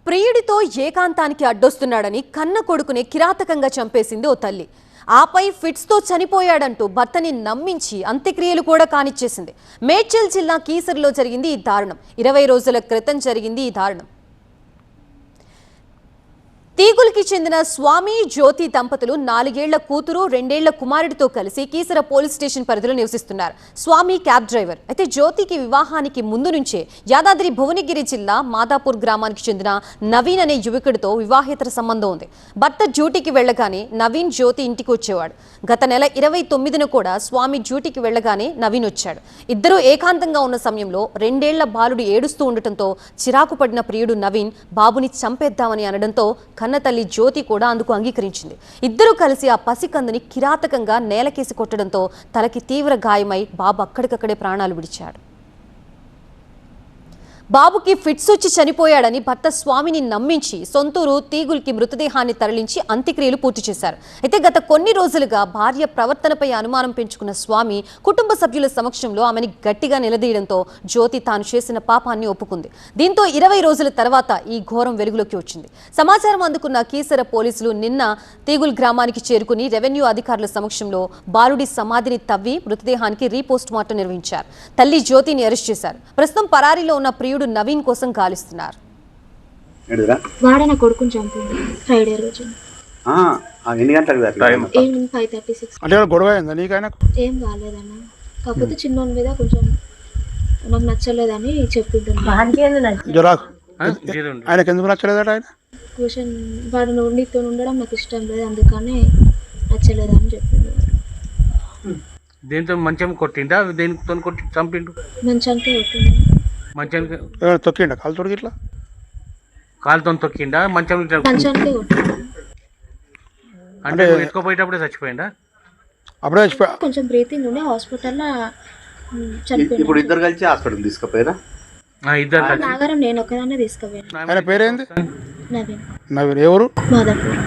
ప్రియుడితో ఏకాంతానికి అడ్డొస్తున్నాడని కన్న కొడుకునే కిరాతకంగా చంపేసింది ఓ తల్లి. ఆపై ఫిట్స్తో చనిపోయాడంటూ భర్తని నమ్మించి అంత్యక్రియలు కూడా కానిచ్చేసింది. మేడ్చల్ జిల్లా కీసరలో జరిగింది ఈ దారుణం. 20 రోజుల క్రితం జరిగింది ఈ దారుణం. తీగులకి చెందిన స్వామి జ్యోతి దంపతులు 4 ఏళ్ల కూతురు 2 ఏళ్ల కుమారుడితో కలిసి కీసర పోలీస్ స్టేషన్ పరిధిలో నివసిస్తున్నారు. స్వామి క్యాబ్ డ్రైవర్. అయితే జ్యోతికి వివాహానికి ముందు నుంచే యాదాద్రి భువనగిరి జిల్లా మాదాపూర్ గ్రామానికి చెందిన నవీన్ అనే యువకుడితో వివాహేతర సంబంధం ఉంది. భర్త డ్యూటీకి వెళ్లగానే నవీన్ జ్యోతి ఇంటికి వచ్చేవాడు. గత నెల 29న కూడా స్వామి డ్యూటీకి వెళ్లగానే నవీన్ వచ్చాడు. ఇద్దరూ ఏకాంతంగా ఉన్న సమయంలో 2 ఏళ్ల బాలుడు ఏడుస్తూ ఉండటంతో చిరాకు పడిన ప్రియుడు నవీన్ బాబుని చంపేద్దామని అనడంతో కన్న తల్లి జ్యోతి కూడా అందుకు అంగీకరించింది. ఇద్దరూ కలిసి ఆ పసికందుని కిరాతకంగా నేలకేసి కొట్టడంతో తలకి తీవ్ర గాయమై బాబు అక్కడికక్కడే ప్రాణాలు విడిచాడు. బాబుకి ఫిట్స్ వచ్చి చనిపోయాడని భర్త స్వామిని నమ్మించి సొంతూరు తీగుల్కి మృతదేహాన్ని తరలించి అంత్యక్రియలు పూర్తి చేశారు. అయితే గత కొన్ని రోజులుగా భార్య ప్రవర్తనపై అనుమానం పెంచుకున్న స్వామి కుటుంబ సభ్యుల సమక్షంలో ఆమెని గట్టిగా నిలదీయడంతో జ్యోతి తాను చేసిన పాపాన్ని ఒప్పుకుంది. దీంతో 20 రోజుల తర్వాత ఈ ఘోరం వెలుగులోకి వచ్చింది. సమాచారం అందుకున్న కీసర పోలీసులు నిన్న తీగుల్ గ్రామానికి చేరుకుని రెవెన్యూ అధికారుల సమక్షంలో బాలుడి సమాధిని తవ్వి మృతదేహానికి రీపోస్ట్ మార్టం నిర్వహించారు. తల్లి జ్యోతిని అరెస్ట్ చేశారు. ప్రస్తుతం పరారీలో ఉన్న ప్రియుడు నవీన్ కోసం గాలిస్తున్నారు. వాడన కొడుకుని చంపింది ఫ్రైడే రోజు. ఎన్ని గంటలకు టైం? 5:36. అంటే గొడవ అయిందా నీకైనా? ఏం కాలేదన్న, కాకపోతే చిన్నోని మీద కొంచెం నాకు నచ్చలేదని చెప్పిండు. ఆయనకి ఎందుకు నచ్చలేదట? ఆయన క్వశ్చన్ వాడు నీతో ఉండడం నాకు ఇష్టం లేదు, అందుకని నచ్చలేదని చెప్పిండు. దేంతో మంచం కొట్టిండా? దేనితో కొట్టి చంపిండు? మంచానికే కొట్టిండు. మంచానికి తొక్కిండా? కాలు తొడిగి ఇట్లా కాలుతో తొక్కిండా? మంచానికే కొట్టిండు. అంటే ఎత్తుకోపోయేటప్పుడే చచ్చిపోయిందా? అప్పుడే చచ్చిపోయా. కొంచెం బ్రీతింగ్ ఉండే హాస్పిటల్లో చనిపోయింది. ఇప్పుడు ఇద్దరు కలిసి హాస్పిటల్ తీసుకుపోయారా? ఇద్దరు నాగరం నేను ఒకదాన్నే తీసుకుపోయాను. ఆయన పేరేంది? నవీన్. నవీన్. ఎవరు? మాదాపూర్.